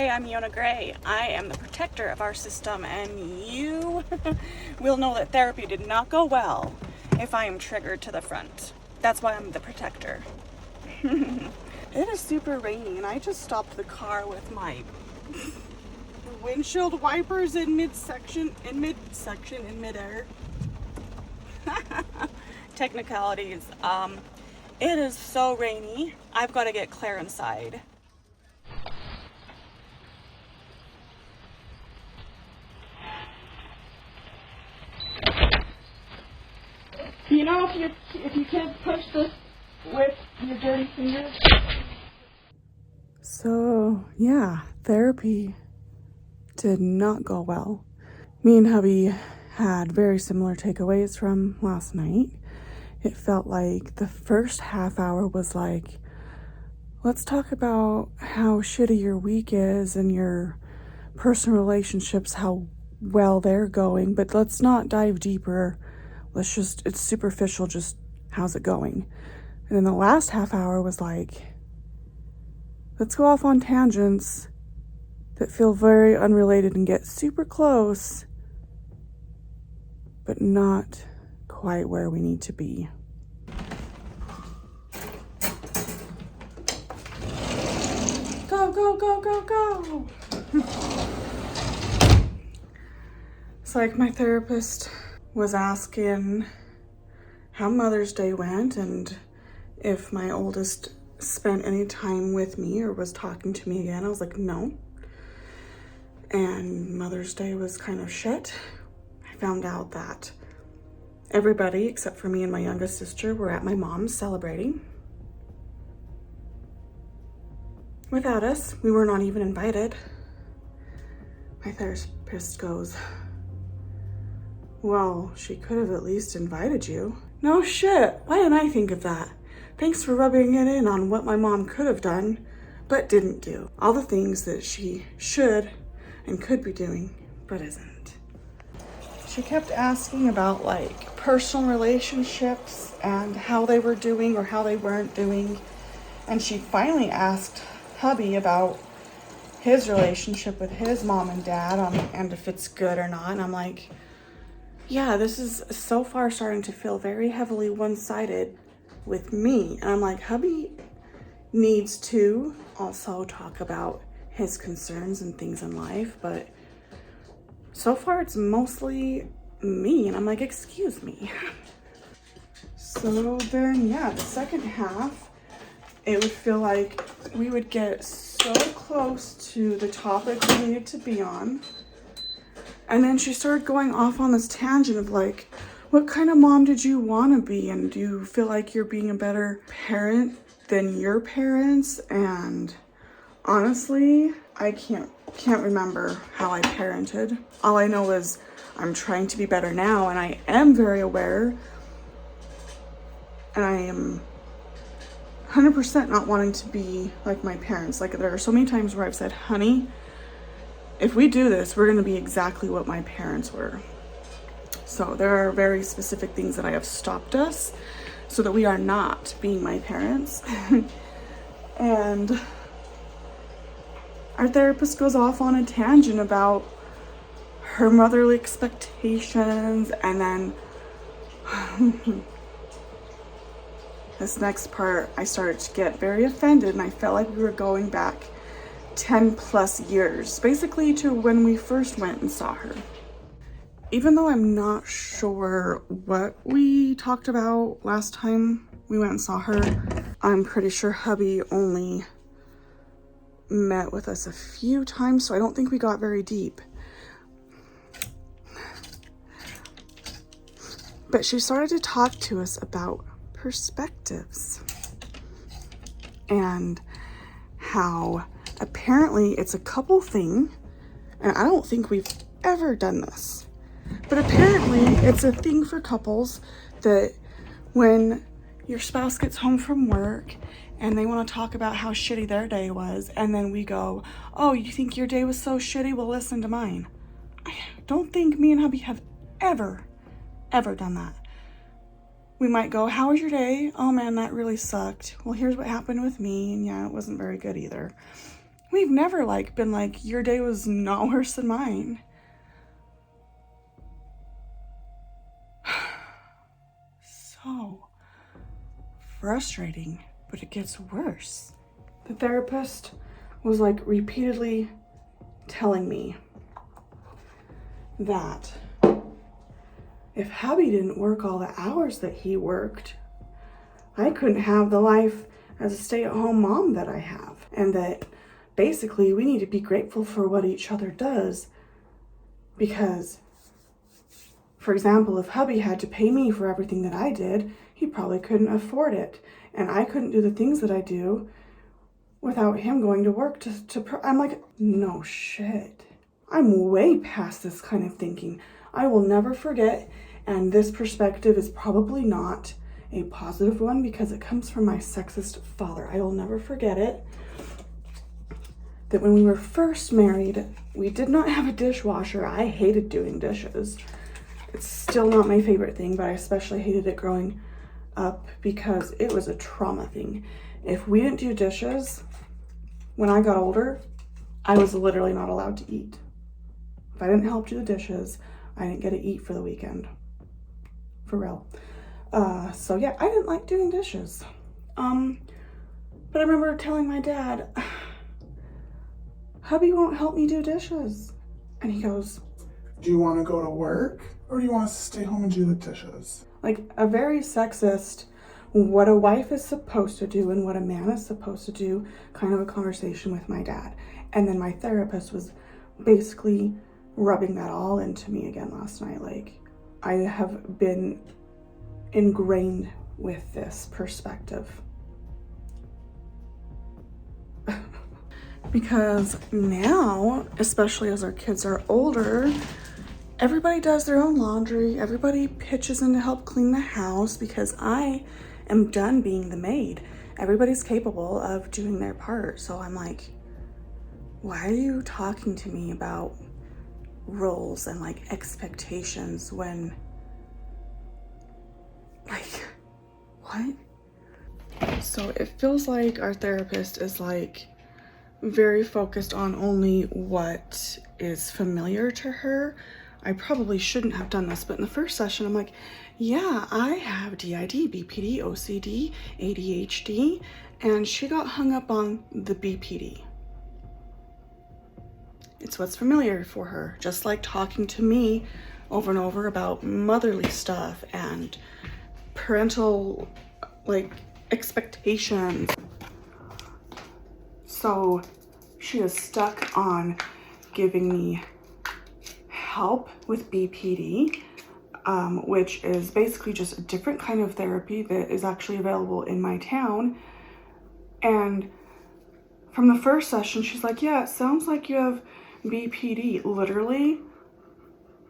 Hey, I'm Yona Gray. I am the protector of our system, and you will know that therapy did not go well if I am triggered to the front. That's why I'm the protector. It is super rainy, and I just stopped the car with my windshield wipers in midair. Technicalities. It is so rainy. I've got to get Claire inside. You know, if you can't push this with your dirty fingers. So yeah, therapy did not go well. Me and hubby had very similar takeaways from last night. It felt like the first half hour was like, let's talk about how shitty your week is and your personal relationships, how well they're going, but let's not dive deeper. It's superficial, just how's it going? And then the last half hour was like, let's go off on tangents that feel very unrelated and get super close, but not quite where we need to be. Go, go, go, go, go. It's like my therapist was asking how Mother's Day went and if my oldest spent any time with me or was talking to me again. I was like, no. And Mother's Day was kind of shit. I found out that everybody except for me and my youngest sister were at my mom's celebrating. Without us, we were not even invited. My therapist goes, well, she could have at least invited you. No shit, why didn't I think of that? Thanks for rubbing it in on what my mom could have done, but didn't do. All the things that she should and could be doing, but isn't. She kept asking about like personal relationships and how they were doing or how they weren't doing. And she finally asked hubby about his relationship with his mom and dad and if it's good or not. And I'm like, yeah, this is so far starting to feel very heavily one-sided with me. And I'm like, hubby needs to also talk about his concerns and things in life, but so far it's mostly me. And I'm like, excuse me. So then, yeah, the second half, it would feel like we would get so close to the topic we needed to be on. And then she started going off on this tangent of like, what kind of mom did you want to be? And do you feel like you're being a better parent than your parents? And honestly, I can't remember how I parented. All I know is I'm trying to be better now, and I am very aware. And I am 100% not wanting to be like my parents. Like, there are so many times where I've said, honey, if we do this, we're going to be exactly what my parents were. So there are very specific things that I have stopped us so that we are not being my parents. And our therapist goes off on a tangent about her motherly expectations, and then this next part, I started to get very offended, and I felt like we were going back 10 plus years, basically to when we first went and saw her. Even though I'm not sure what we talked about last time we went and saw her, I'm pretty sure hubby only met with us a few times, so I don't think we got very deep. But she started to talk to us about perspectives and how apparently it's a couple thing, and I don't think we've ever done this, but apparently it's a thing for couples that when your spouse gets home from work and they want to talk about how shitty their day was, and then we go, oh, you think your day was so shitty? Well, listen to mine. I don't think me and hubby have ever done that. We might go, how was your day? Oh man, that really sucked. Well, here's what happened with me, and yeah, it wasn't very good either. We've never like been like, your day was not worse than mine. So frustrating, but it gets worse. The therapist was like repeatedly telling me that if hubby didn't work all the hours that he worked, I couldn't have the life as a stay-at-home mom that I have. And that basically we need to be grateful for what each other does, because, for example, if hubby had to pay me for everything that I did, he probably couldn't afford it. And I couldn't do the things that I do without him going to work I'm like, no shit. I'm way past this kind of thinking. I will never forget, and this perspective is probably not a positive one because it comes from my sexist father. I will never forget it. That when we were first married, we did not have a dishwasher. I hated doing dishes. It's still not my favorite thing, but I especially hated it growing up because it was a trauma thing. If we didn't do dishes, when I got older, I was literally not allowed to eat. If I didn't help do the dishes, I didn't get to eat for the weekend. For real. So yeah, I didn't like doing dishes. But I remember telling my dad, hubby won't help me do dishes. And he goes, do you want to go to work or do you want to stay home and do the dishes? Like a very sexist, what a wife is supposed to do and what a man is supposed to do kind of a conversation with my dad. And then my therapist was basically rubbing that all into me again last night. Like, I have been ingrained with this perspective. Because now, especially as our kids are older, everybody does their own laundry. Everybody pitches in to help clean the house because I am done being the maid. Everybody's capable of doing their part. So I'm like, why are you talking to me about roles and like expectations when, like, what? So it feels like our therapist is like very focused on only what is familiar to her. I probably shouldn't have done this, but in the first session, I'm like, yeah, I have DID, BPD, OCD, ADHD, and she got hung up on the BPD. It's what's familiar for her, just like talking to me over and over about motherly stuff and parental, like, expectations. So she is stuck on giving me help with BPD, which is basically just a different kind of therapy that is actually available in my town. And from the first session, she's like, yeah, it sounds like you have BPD. Literally,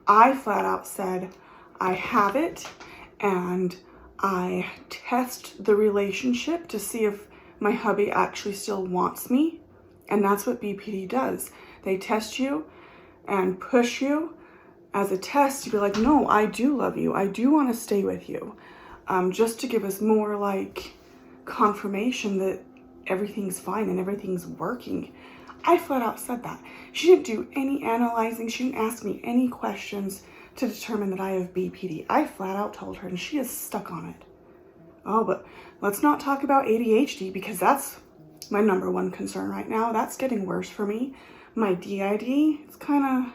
I flat out said, I have it, and I test the relationship to see if my hubby actually still wants me. And that's what BPD does. They test you and push you as a test to be like, no, I do love you. I do want to stay with you. Just to give us more like confirmation that everything's fine and everything's working. I flat out said that. She didn't do any analyzing. She didn't ask me any questions to determine that I have BPD. I flat out told her, and she is stuck on it. Oh, but let's not talk about ADHD because that's my number one concern right now. That's getting worse for me. My DID, it's kind of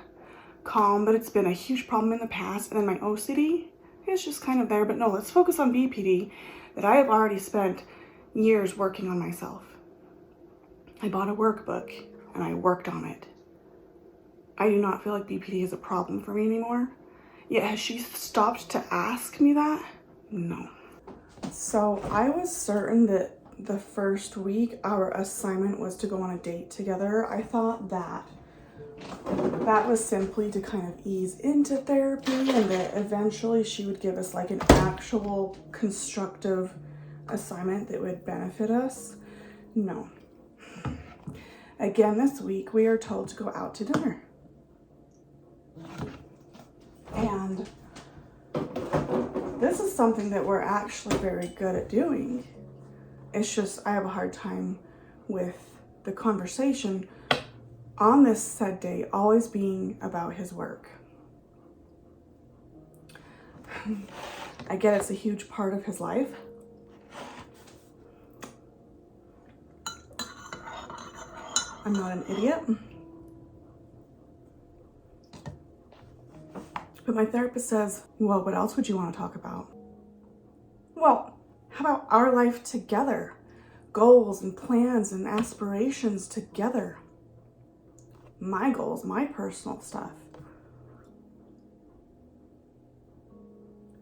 calm, but it's been a huge problem in the past. And then my OCD is just kind of there. But no, let's focus on BPD that I have already spent years working on myself. I bought a workbook and I worked on it. I do not feel like BPD is a problem for me anymore. Yet has she stopped to ask me that? No. So I was certain that the first week our assignment was to go on a date together. I thought that was simply to kind of ease into therapy and that eventually she would give us like an actual constructive assignment that would benefit us. No. Again, this week we are told to go out to dinner. And this is something that we're actually very good at doing. It's just I have a hard time with the conversation on this said day always being about his work. I get it's a huge part of his life. I'm not an idiot. But my therapist says, well, what else would you want to talk about? Well, how about our life together? Goals and plans and aspirations together. My goals, my personal stuff.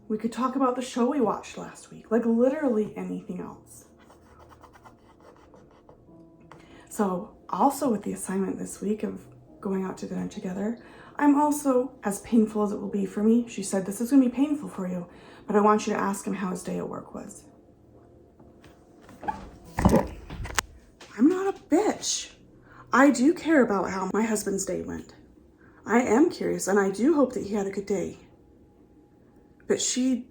We could talk about the show we watched last week, like literally anything else. So also with the assignment this week of going out to dinner together, I'm also, as painful as it will be for me, she said, this is going to be painful for you, but I want you to ask him how his day at work was. I'm not a bitch. I do care about how my husband's day went. I am curious, and I do hope that he had a good day. But she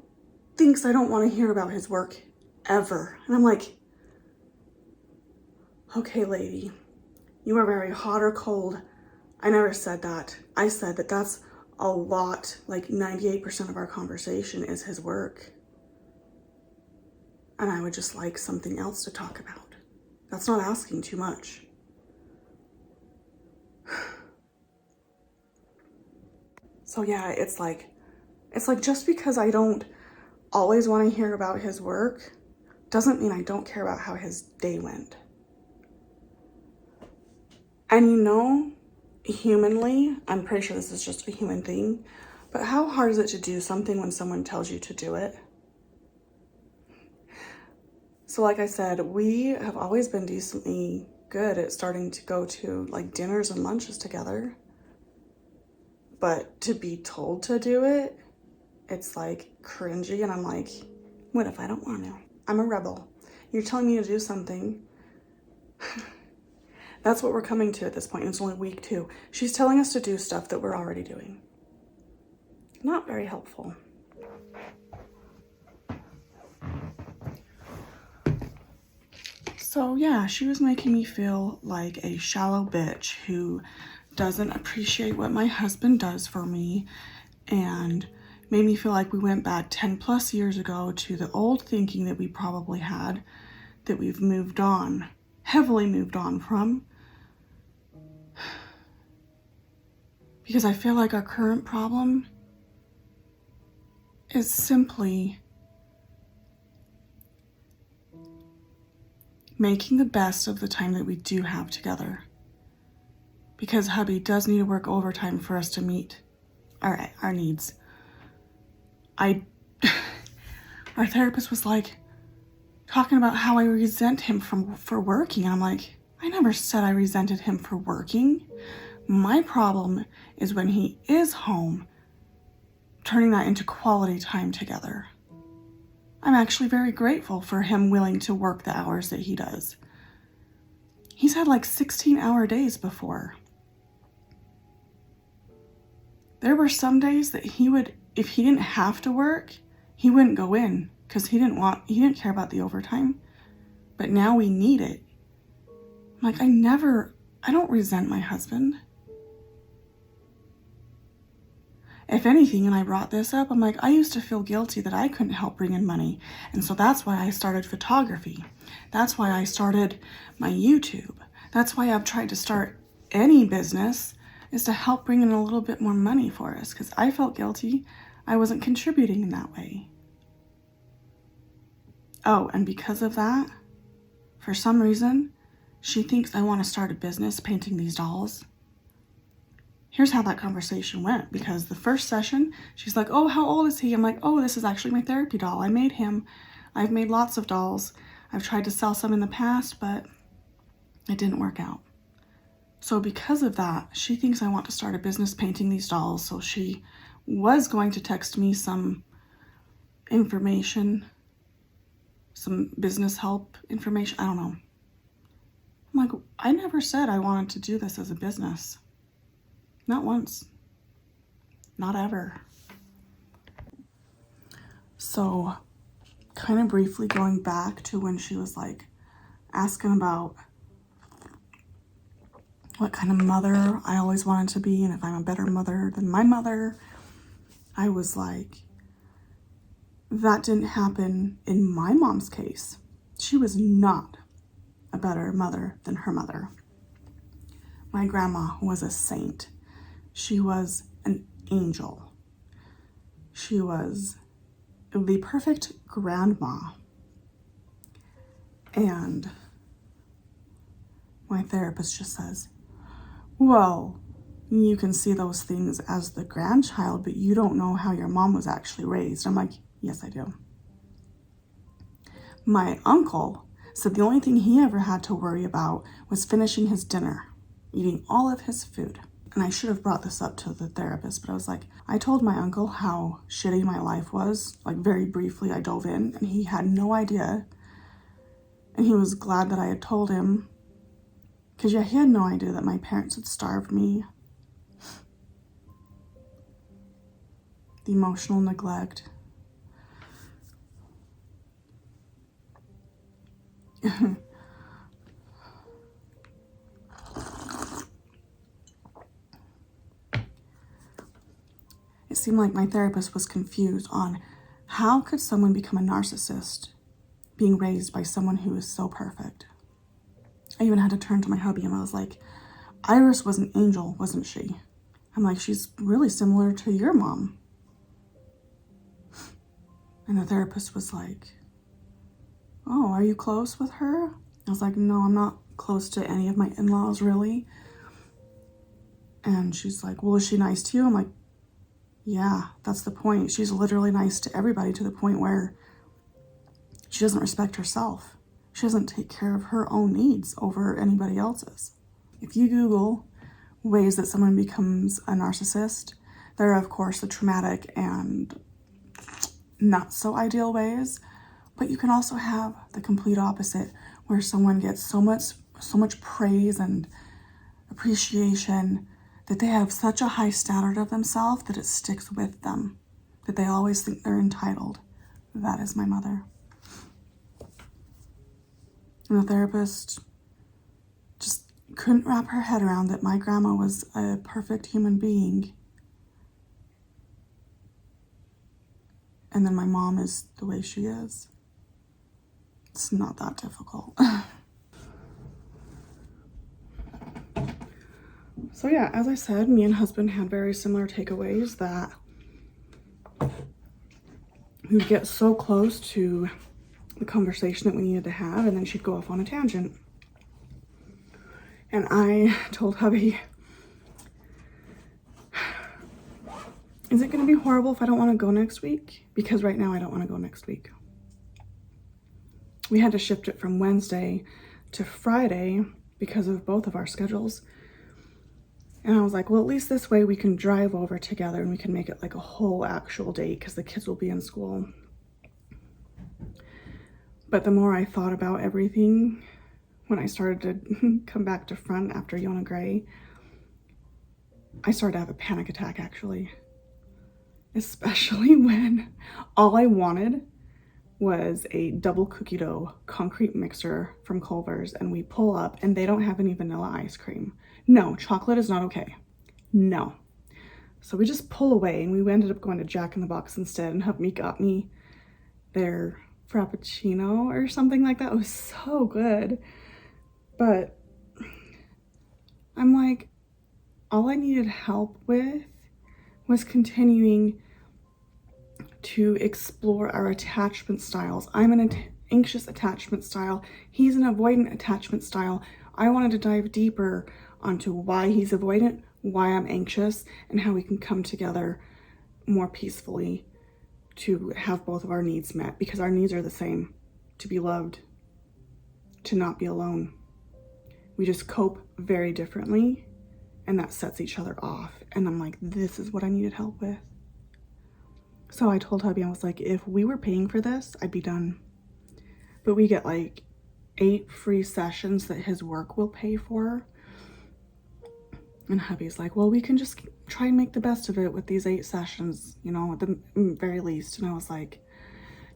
thinks I don't want to hear about his work ever. And I'm like, okay, lady, you are very hot or cold. I never said that. I said that that's a lot, like 98% of our conversation is his work. And I would just like something else to talk about. That's not asking too much. So yeah, it's like just because I don't always want to hear about his work doesn't mean I don't care about how his day went. And you know, humanly, I'm pretty sure this is just a human thing, but how hard is it to do something when someone tells you to do it? So like I said, we have always been decently good at starting to go to like dinners and lunches together. But to be told to do it, it's like cringy, and I'm like, what if I don't want to? I'm a rebel. You're telling me to do something. That's what we're coming to at this point. It's only week 2. She's telling us to do stuff that we're already doing. Not very helpful. So yeah, she was making me feel like a shallow bitch who doesn't appreciate what my husband does for me, and made me feel like we went back 10 plus years ago to the old thinking that we probably had, that we've moved on, heavily moved on from. Because I feel like our current problem is simply making the best of the time that we do have together. Because hubby does need to work overtime for us to meet our needs. Our therapist was like talking about how I resent him for working. And I'm like, I never said I resented him for working. My problem is when he is home, turning that into quality time together. I'm actually very grateful for him willing to work the hours that he does. He's had like 16-hour days before. There were some days that he would, if he didn't have to work, he wouldn't go in because he didn't care about the overtime. But now we need it. I'm like, I don't resent my husband. If anything, and I brought this up, I'm like, I used to feel guilty that I couldn't help bring in money. And so that's why I started photography. That's why I started my YouTube. That's why I've tried to start any business, is to help bring in a little bit more money for us, because I felt guilty I wasn't contributing in that way. Oh, and because of that, for some reason, she thinks I want to start a business painting these dolls. Here's how that conversation went, because the first session, she's like, oh, how old is he? I'm like, oh, this is actually my therapy doll. I made him. I've made lots of dolls. I've tried to sell some in the past, but it didn't work out. So because of that, she thinks I want to start a business painting these dolls. So she was going to text me some information, some business help information. I don't know. I'm like, I never said I wanted to do this as a business. Not once. Not ever. So, kind of briefly going back to when she was like asking about what kind of mother I always wanted to be, and if I'm a better mother than my mother. I was like, that didn't happen in my mom's case. She was not a better mother than her mother. My grandma was a saint. She was an angel. She was the perfect grandma. And my therapist just says, well, you can see those things as the grandchild, but you don't know how your mom was actually raised. I'm like, yes, I do. My uncle said the only thing he ever had to worry about was finishing his dinner, eating all of his food. And I should have brought this up to the therapist, but I was like, I told my uncle how shitty my life was. Like, very briefly, I dove in, and he had no idea. And he was glad that I had told him. Because, yeah, he had no idea that my parents had starved me. The emotional neglect. It seemed like my therapist was confused on how could someone become a narcissist being raised by someone who is so perfect. I even had to turn to my hubby and I was like, Iris was an angel, wasn't she? I'm like, she's really similar to your mom. And the therapist was like, oh, are you close with her? I was like, no, I'm not close to any of my in-laws, really. And she's like, well, is she nice to you? I'm like, yeah, that's the point. She's literally nice to everybody to the point where she doesn't respect herself. She doesn't take care of her own needs over anybody else's. If you Google ways that someone becomes a narcissist, there are, of course, the traumatic and not so ideal ways, but you can also have the complete opposite, where someone gets so much praise and appreciation that they have such a high standard of themselves that it sticks with them, that they always think they're entitled. That is my mother. And the therapist just couldn't wrap her head around that my grandma was a perfect human being. And then my mom is the way she is. It's not that difficult. So yeah, as I said, me and husband had very similar takeaways that we would get so close to the conversation that we needed to have, and then she'd go off on a tangent. And I told hubby, is it going to be horrible if I don't want to go next week? Because right now I don't want to go next week. We had to shift it from Wednesday to Friday because of both of our schedules. And I was like, well, at least this way we can drive over together and we can make it like a whole actual date because the kids will be in school. But the more I thought about everything, when I started to come back to front after Yona Gray, I started to have a panic attack, actually. Especially when all I wanted was a double cookie dough concrete mixer from Culver's, and we pull up and they don't have any vanilla ice cream. No, chocolate is not okay. No. So we just pull away, and we ended up going to Jack in the Box instead, and hubby got me their Frappuccino or something like that. It was so good. But I'm like, all I needed help with was continuing to explore our attachment styles. I'm an anxious attachment style. He's an avoidant attachment style. I wanted to dive deeper onto why he's avoidant, why I'm anxious, and how we can come together more peacefully to have both of our needs met, because our needs are the same: to be loved, to not be alone. We just cope very differently, and that sets each other off. And I'm like, this is what I needed help with. So I told hubby, I was like, if we were paying for this, I'd be done. But we get like 8 free sessions that his work will pay for. And hubby's like, well, we can just try and make the best of it with these 8 sessions, you know, at the very least. And I was like,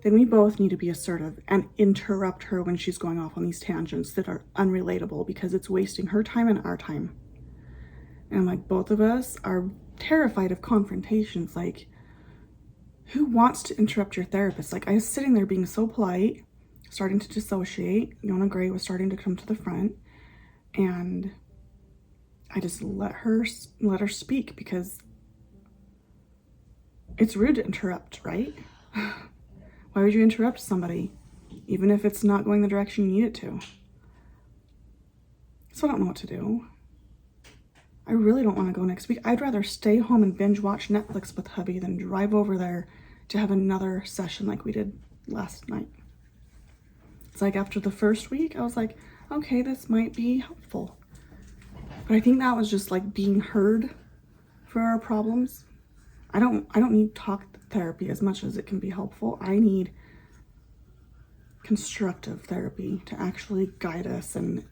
then we both need to be assertive and interrupt her when she's going off on these tangents that are unrelatable, because it's wasting her time and our time. And like both of us are terrified of confrontations. Like, who wants to interrupt your therapist? Like, I was sitting there being so polite, starting to dissociate. Yona Gray was starting to come to the front, and I just let her speak, because it's rude to interrupt, right? Why would you interrupt somebody, even if it's not going the direction you need it to? So I don't know what to do. I really don't want to go next week. I'd rather stay home and binge watch Netflix with hubby than drive over there to have another session like we did last night. It's like after the first week, I was like, okay, this might be helpful. But I think that was just like being heard for our problems. I don't need talk therapy as much as it can be helpful. I need constructive therapy to actually guide us and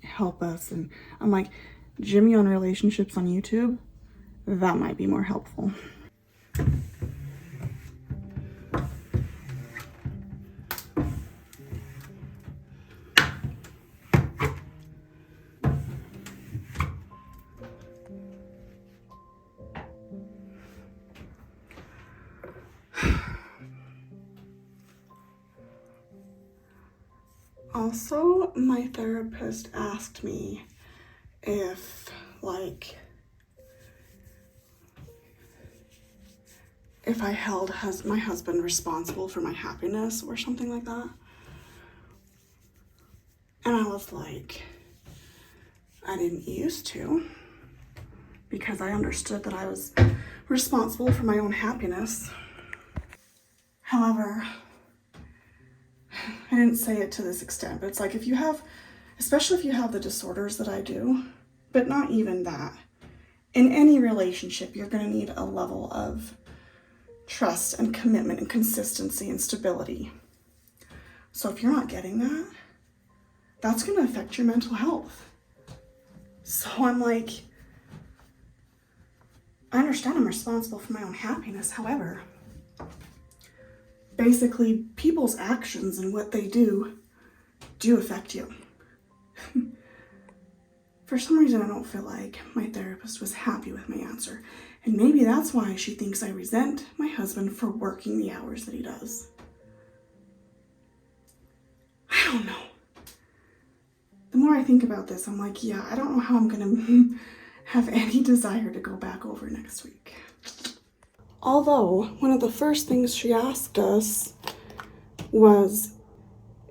help us. And I'm like, Jimmy on relationships on YouTube, that might be more helpful. Also, my therapist asked me if I held my husband responsible for my happiness or something like that. And I was like, I didn't used to, because I understood that I was responsible for my own happiness. However, I didn't say it to this extent, but it's like especially if you have the disorders that I do, but not even that. In any relationship, you're going to need a level of trust and commitment and consistency and stability. So if you're not getting that, that's going to affect your mental health. So I'm like, I understand I'm responsible for my own happiness. However, basically, people's actions and what they do affect you. For some reason, I don't feel like my therapist was happy with my answer. And maybe that's why she thinks I resent my husband for working the hours that he does. I don't know. The more I think about this, I'm like, yeah, I don't know how I'm gonna have any desire to go back over next week. Although, one of the first things she asked us was,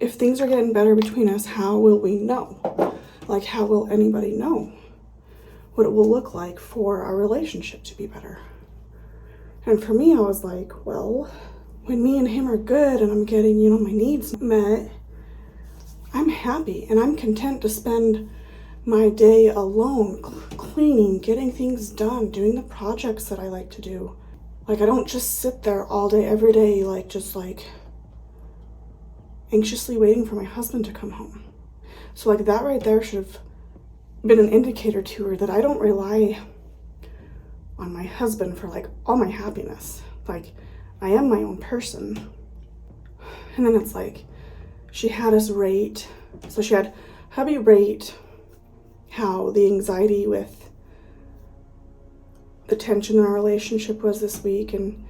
if things are getting better between us, how will we know? Like, how will anybody know what it will look like for our relationship to be better? And for me, I was like, well, when me and him are good and I'm getting, my needs met, I'm happy and I'm content to spend my day alone, cleaning, getting things done, doing the projects that I like to do. Like, I don't just sit there all day, every day, just anxiously waiting for my husband to come home. So that right there should have been an indicator to her that I don't rely on my husband for all my happiness. I am my own person. And then it's she had us rate. So she had hubby rate how the anxiety with the tension in our relationship was this week, and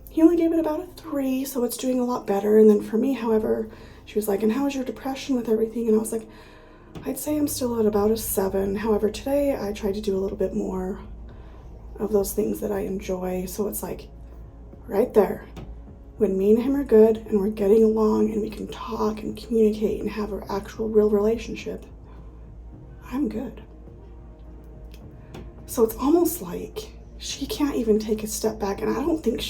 he only gave it about a 3, so it's doing a lot better. And then for me, however, she was like, and how is your depression with everything? And I was like, I'd say I'm still at about a 7. However, today I tried to do a little bit more of those things that I enjoy. So it's right there. When me and him are good and we're getting along and we can talk and communicate and have an actual real relationship, I'm good. So it's almost like she can't even take a step back. And I don't think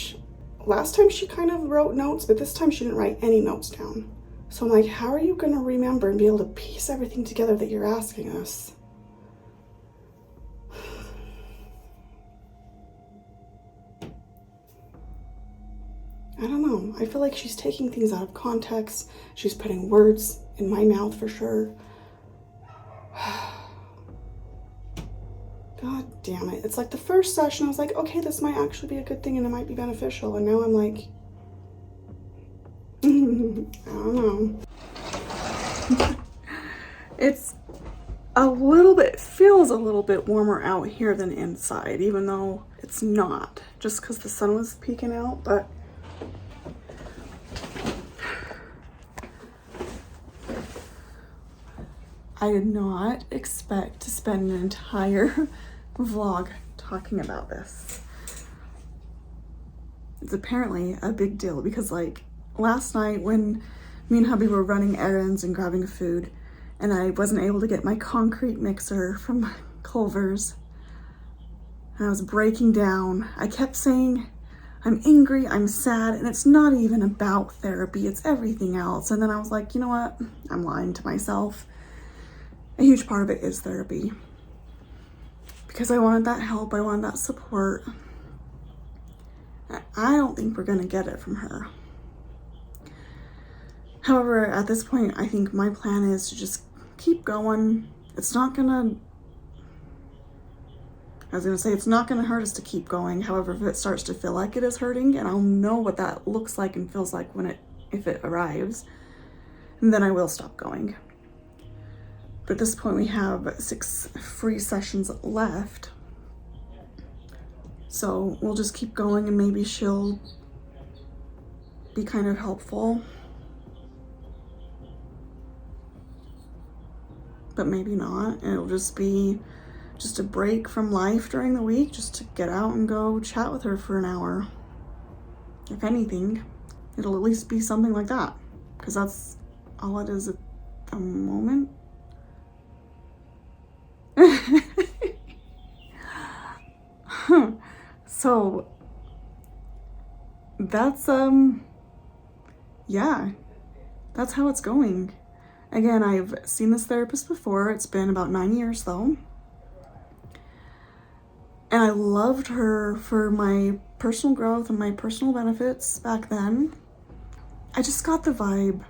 last time she kind of wrote notes, but this time she didn't write any notes down. So I'm like, how are you going to remember and be able to piece everything together that you're asking us? I don't know. I feel like she's taking things out of context. She's putting words in my mouth for sure. God damn it. It's the first session I was like, okay, this might actually be a good thing and it might be beneficial. And now I'm like, I don't know. a little bit, feels a little bit warmer out here than inside, even though it's not, just because the sun was peeking out. But I did not expect to spend an entire vlog talking about this. It's apparently a big deal because, like, last night when me and hubby were running errands and grabbing food, and I wasn't able to get my concrete mixer from Culver's, and I was breaking down, I kept saying, I'm angry, I'm sad, and it's not even about therapy, it's everything else. And then I was like, you know what? I'm lying to myself. A huge part of it is therapy. Because I wanted that help, I wanted that support. I don't think we're gonna get it from her. However, at this point, I think my plan is to just keep going. It's not gonna hurt us to keep going. However, if it starts to feel like it is hurting, and I'll know what that looks like and feels like if it arrives, then I will stop going. But at this point, we have 6 free sessions left. So we'll just keep going, and maybe she'll be kind of helpful. But maybe not. It'll just be just a break from life during the week, just to get out and go chat with her for an hour. If anything, it'll at least be something like that, because that's all it is at the moment. So that's yeah, that's how it's going. Again, I've seen this therapist before. It's been about 9 years though. And I loved her for my personal growth and my personal benefits back then. I just got the vibe,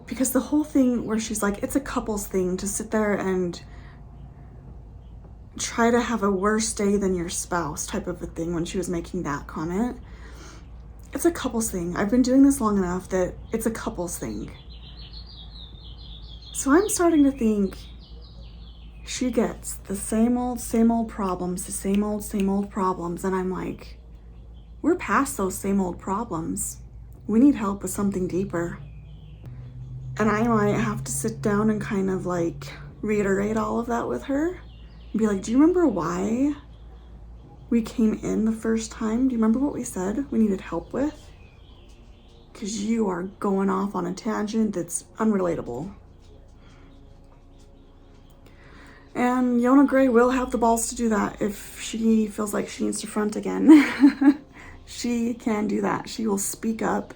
because the whole thing where she's like, it's a couples thing to sit there and try to have a worse day than your spouse type of a thing, when she was making that comment. It's a couples thing. I've been doing this long enough that it's a couples thing. So I'm starting to think she gets the same old problems, the same old problems. And I'm like, we're past those same old problems. We need help with something deeper. And I might have to sit down and kind of like reiterate all of that with her and be like, do you remember why we came in the first time? Do you remember what we said we needed help with? Because you are going off on a tangent that's unrelatable. And Yona Gray will have the balls to do that if she feels like she needs to front again. She can do that. She will speak up,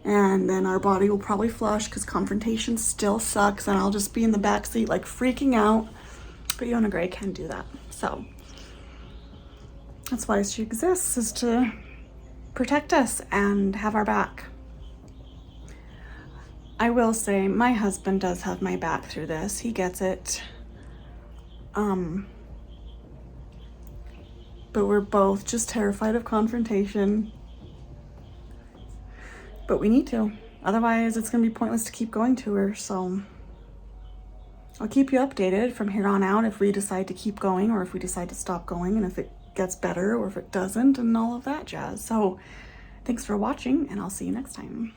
and then our body will probably flush because confrontation still sucks, and I'll just be in the backseat like freaking out. But Yona Gray can do that. So that's why she exists, is to protect us and have our back. I will say my husband does have my back through this. He gets it. But we're both just terrified of confrontation. But we need to. Otherwise, it's going to be pointless to keep going to her. So I'll keep you updated from here on out if we decide to keep going or if we decide to stop going, and if it gets better or if it doesn't, and all of that jazz. So thanks for watching, and I'll see you next time.